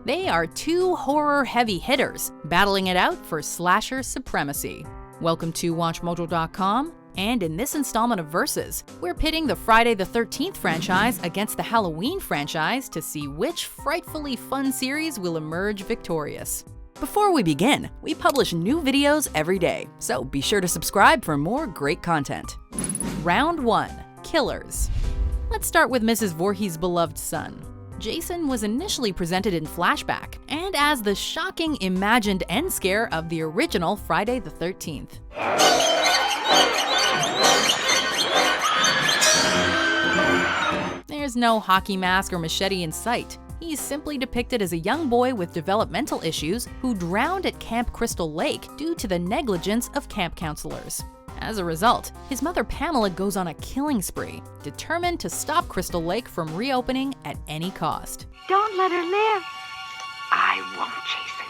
They are two horror heavy hitters battling it out for slasher supremacy. Welcome to WatchMojo.com, and in this installment of Versus, we're pitting the Friday the 13th franchise against the Halloween franchise to see which frightfully fun series will emerge victorious. Before we begin, we publish new videos every day, so be sure to subscribe for more great content. Round 1. Killers. Let's start with Mrs. Voorhees' beloved son. Jason was initially presented in flashback and as the shocking imagined end scare of the original Friday the 13th. There's no hockey mask or machete in sight. He's simply depicted as a young boy with developmental issues who drowned at Camp Crystal Lake due to the negligence of camp counselors. As a result, his mother Pamela goes on a killing spree, determined to stop Crystal Lake from reopening at any cost. Don't let her live. I won't, Jason.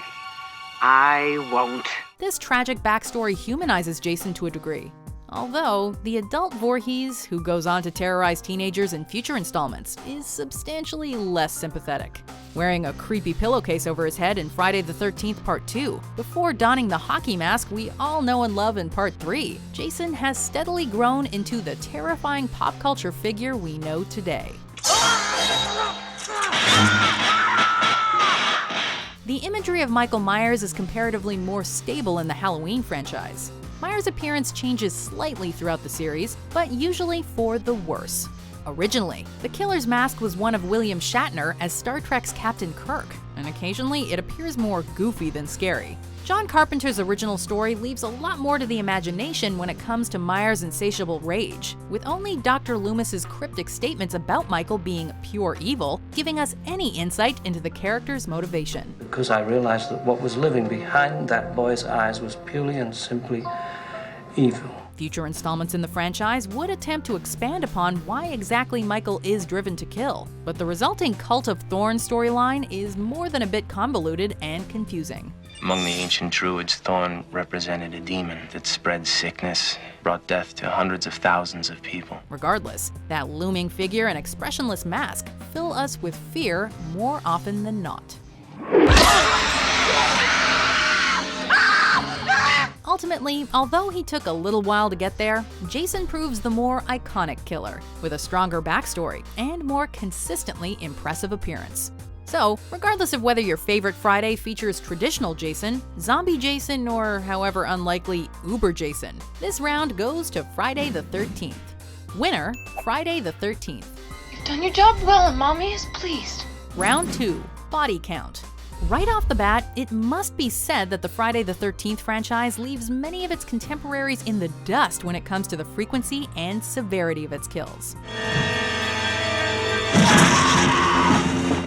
I won't. This tragic backstory humanizes Jason to a degree. Although, the adult Voorhees, who goes on to terrorize teenagers in future installments, is substantially less sympathetic. Wearing a creepy pillowcase over his head in Friday the 13th Part 2, before donning the hockey mask we all know and love in Part 3, Jason has steadily grown into the terrifying pop culture figure we know today. The imagery of Michael Myers is comparatively more stable in the Halloween franchise. Myers' appearance changes slightly throughout the series, but usually for the worse. Originally, the killer's mask was one of William Shatner as Star Trek's Captain Kirk, and occasionally it appears more goofy than scary. John Carpenter's original story leaves a lot more to the imagination when it comes to Myers' insatiable rage, with only Dr. Loomis's cryptic statements about Michael being pure evil giving us any insight into the character's motivation. Because I realized that what was living behind that boy's eyes was purely and simply evil. Future installments in the franchise would attempt to expand upon why exactly Michael is driven to kill, but the resulting Cult of Thorn storyline is more than a bit convoluted and confusing. Among the ancient druids, Thorn represented a demon that spread sickness, brought death to hundreds of thousands of people. Regardless, that looming figure and expressionless mask fill us with fear more often than not. Ultimately, although he took a little while to get there, Jason proves the more iconic killer, with a stronger backstory and more consistently impressive appearance. So, regardless of whether your favorite Friday features traditional Jason, zombie Jason, or however unlikely Uber Jason, this round goes to Friday the 13th. Winner, Friday the 13th. You've done your job well and Mommy is pleased. Round 2, Body Count. Right off the bat, it must be said that the Friday the 13th franchise leaves many of its contemporaries in the dust when it comes to the frequency and severity of its kills.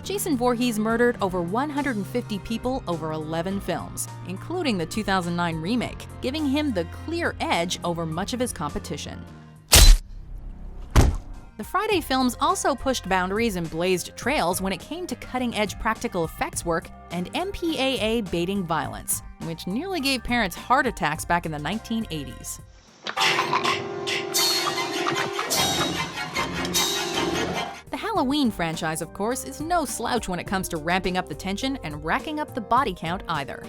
Jason Voorhees murdered over 150 people over 11 films, including the 2009 remake, giving him the clear edge over much of his competition. The Friday films also pushed boundaries and blazed trails when it came to cutting-edge practical effects work and MPAA-baiting violence, which nearly gave parents heart attacks back in the 1980s. The Halloween franchise, of course, is no slouch when it comes to ramping up the tension and racking up the body count either.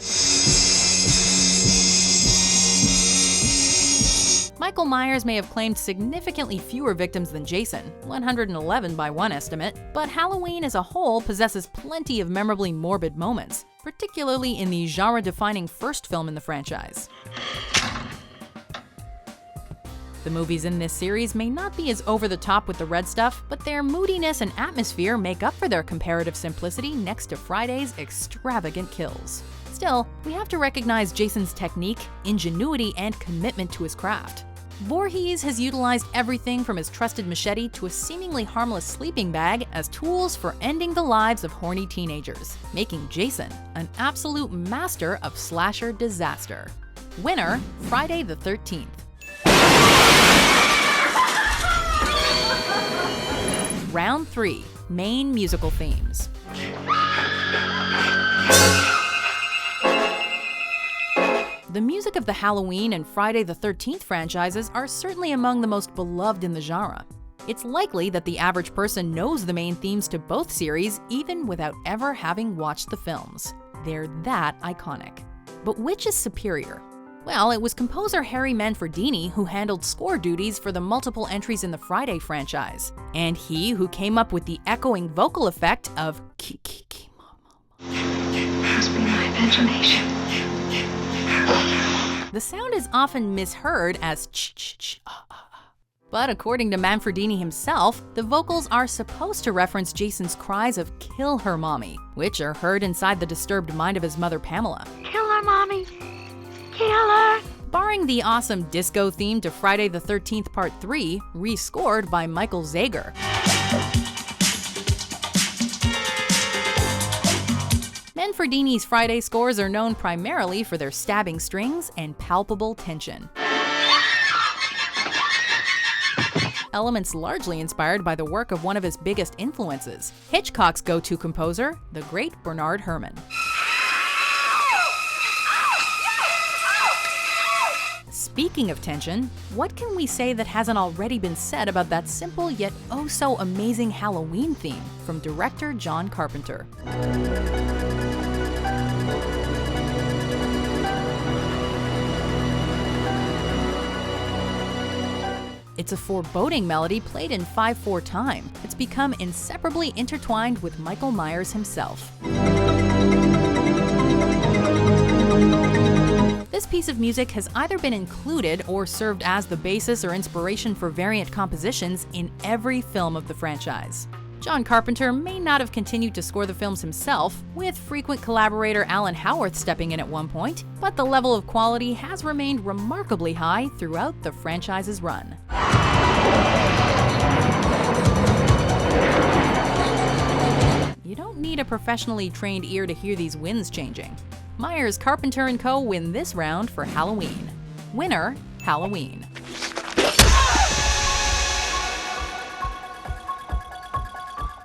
Michael Myers may have claimed significantly fewer victims than Jason, 111 by one estimate, but Halloween as a whole possesses plenty of memorably morbid moments, particularly in the genre-defining first film in the franchise. The movies in this series may not be as over-the-top with the red stuff, but their moodiness and atmosphere make up for their comparative simplicity next to Friday's extravagant kills. Still, we have to recognize Jason's technique, ingenuity, and commitment to his craft. Voorhees has utilized everything from his trusted machete to a seemingly harmless sleeping bag as tools for ending the lives of horny teenagers, making Jason an absolute master of slasher disaster. Winner, Friday the 13th. Round 3, Main Musical Themes. The music of the Halloween and Friday the 13th franchises are certainly among the most beloved in the genre. It's likely that the average person knows the main themes to both series even without ever having watched the films. They're that iconic. But which is superior? Well, it was composer Harry Manfredini who handled score duties for the multiple entries in the Friday franchise, and he who came up with the echoing vocal effect of ki-ki-ki. Must be my imagination. The sound is often misheard as ch-ch-ch, but according to Manfredini himself, the vocals are supposed to reference Jason's cries of "kill her, mommy," which are heard inside the disturbed mind of his mother Pamela. Kill her, Mommy. Kill her. Barring the awesome disco theme to Friday the 13th Part 3, rescored by Michael Zager. Manfredini's Friday scores are known primarily for their stabbing strings and palpable tension. Elements largely inspired by the work of one of his biggest influences, Hitchcock's go-to composer, the great Bernard Herrmann. Speaking of tension, what can we say that hasn't already been said about that simple yet oh so amazing Halloween theme from director John Carpenter? It's a foreboding melody played in 5/4 time. It's become inseparably intertwined with Michael Myers himself. This piece of music has either been included or served as the basis or inspiration for variant compositions in every film of the franchise. John Carpenter may not have continued to score the films himself, with frequent collaborator Alan Howarth stepping in at one point, but the level of quality has remained remarkably high throughout the franchise's run. You don't need a professionally trained ear to hear these winds changing. Myers, Carpenter & Co. win this round for Halloween. Winner, Halloween.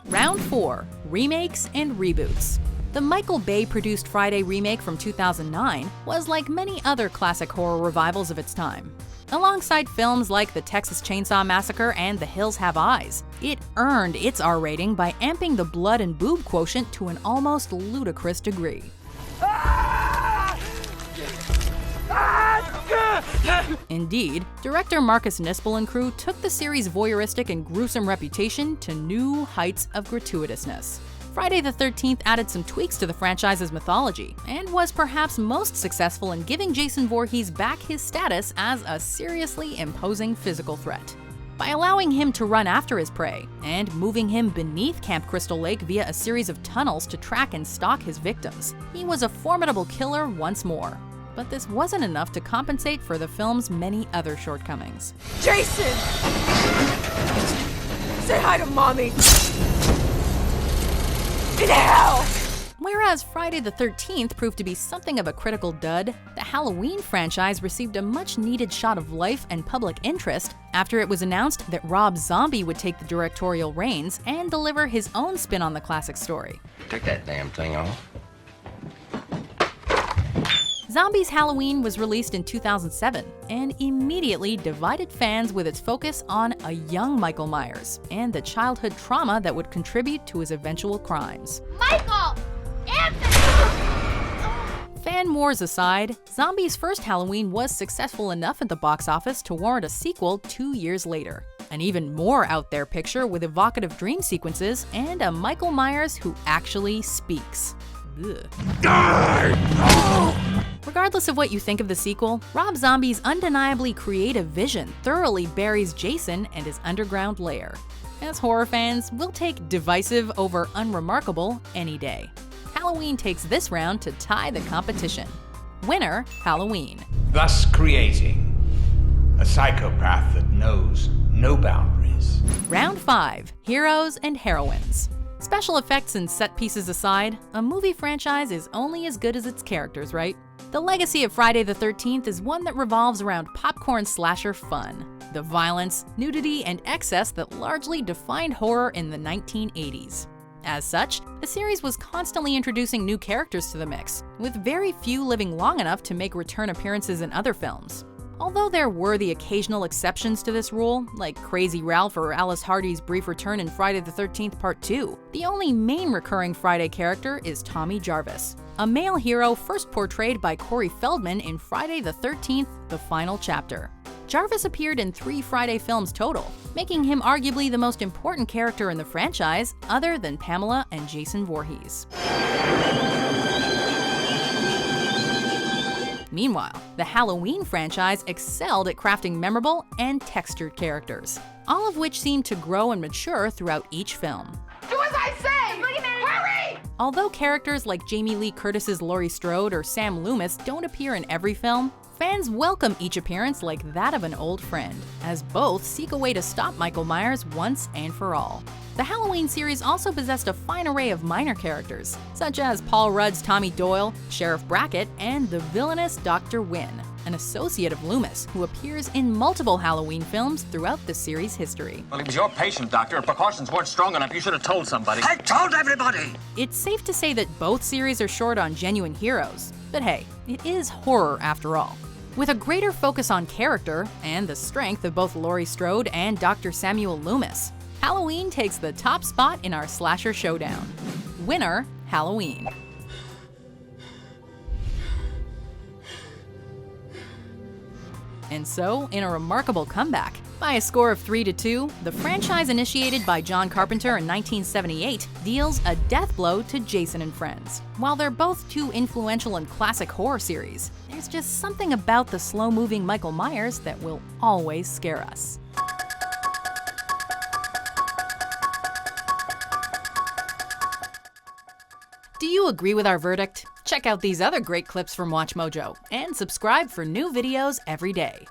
Round 4, Remakes and Reboots. The Michael Bay-produced Friday remake from 2009 was like many other classic horror revivals of its time. Alongside films like The Texas Chainsaw Massacre and The Hills Have Eyes, it earned its R rating by amping the blood and boob quotient to an almost ludicrous degree. Indeed, director Marcus Nispel and crew took the series' voyeuristic and gruesome reputation to new heights of gratuitousness. Friday the 13th added some tweaks to the franchise's mythology, and was perhaps most successful in giving Jason Voorhees back his status as a seriously imposing physical threat. By allowing him to run after his prey, and moving him beneath Camp Crystal Lake via a series of tunnels to track and stalk his victims, he was a formidable killer once more. But this wasn't enough to compensate for the film's many other shortcomings. Jason! Say hi to Mommy! In hell! Whereas Friday the 13th proved to be something of a critical dud, the Halloween franchise received a much-needed shot of life and public interest after it was announced that Rob Zombie would take the directorial reins and deliver his own spin on the classic story. Take that damn thing off. Zombie's Halloween was released in 2007 and immediately divided fans with its focus on a young Michael Myers and the childhood trauma that would contribute to his eventual crimes. Michael! Anthony! Fan wars aside, Zombie's first Halloween was successful enough at the box office to warrant a sequel 2 years later. An even more out there picture with evocative dream sequences and a Michael Myers who actually speaks. Ugh. Regardless of what you think of the sequel, Rob Zombie's undeniably creative vision thoroughly buries Jason and his underground lair. As horror fans, we'll take divisive over unremarkable any day. Halloween takes this round to tie the competition. Winner, Halloween. Thus creating a psychopath that knows no boundaries. Round 5, Heroes and Heroines. Special effects and set pieces aside, a movie franchise is only as good as its characters, right? The legacy of Friday the 13th is one that revolves around popcorn slasher fun, the violence, nudity, and excess that largely defined horror in the 1980s. As such, the series was constantly introducing new characters to the mix, with very few living long enough to make return appearances in other films. Although there were the occasional exceptions to this rule, like Crazy Ralph or Alice Hardy's brief return in Friday the 13th Part 2, the only main recurring Friday character is Tommy Jarvis, a male hero first portrayed by Corey Feldman in Friday the 13th, The Final Chapter. Jarvis appeared in 3 Friday films total, making him arguably the most important character in the franchise, other than Pamela and Jason Voorhees. Meanwhile, the Halloween franchise excelled at crafting memorable and textured characters, all of which seemed to grow and mature throughout each film. Do as I say! Hurry! Although characters like Jamie Lee Curtis's Laurie Strode or Sam Loomis don't appear in every film, fans welcome each appearance like that of an old friend, as both seek a way to stop Michael Myers once and for all. The Halloween series also possessed a fine array of minor characters, such as Paul Rudd's Tommy Doyle, Sheriff Brackett, and the villainous Dr. Wynn, an associate of Loomis who appears in multiple Halloween films throughout the series' history. Well, he was your patient, Doctor. If precautions weren't strong enough, you should have told somebody. I told everybody! It's safe to say that both series are short on genuine heroes, but hey, it is horror after all. With a greater focus on character and the strength of both Laurie Strode and Dr. Samuel Loomis, Halloween takes the top spot in our slasher showdown. Winner, Halloween. And so, in a remarkable comeback, by a score of 3-2, the franchise initiated by John Carpenter in 1978 deals a death blow to Jason and Friends. While they're both two influential and classic horror series, there's just something about the slow-moving Michael Myers that will always scare us. Do you agree with our verdict? Check out these other great clips from WatchMojo and subscribe for new videos every day.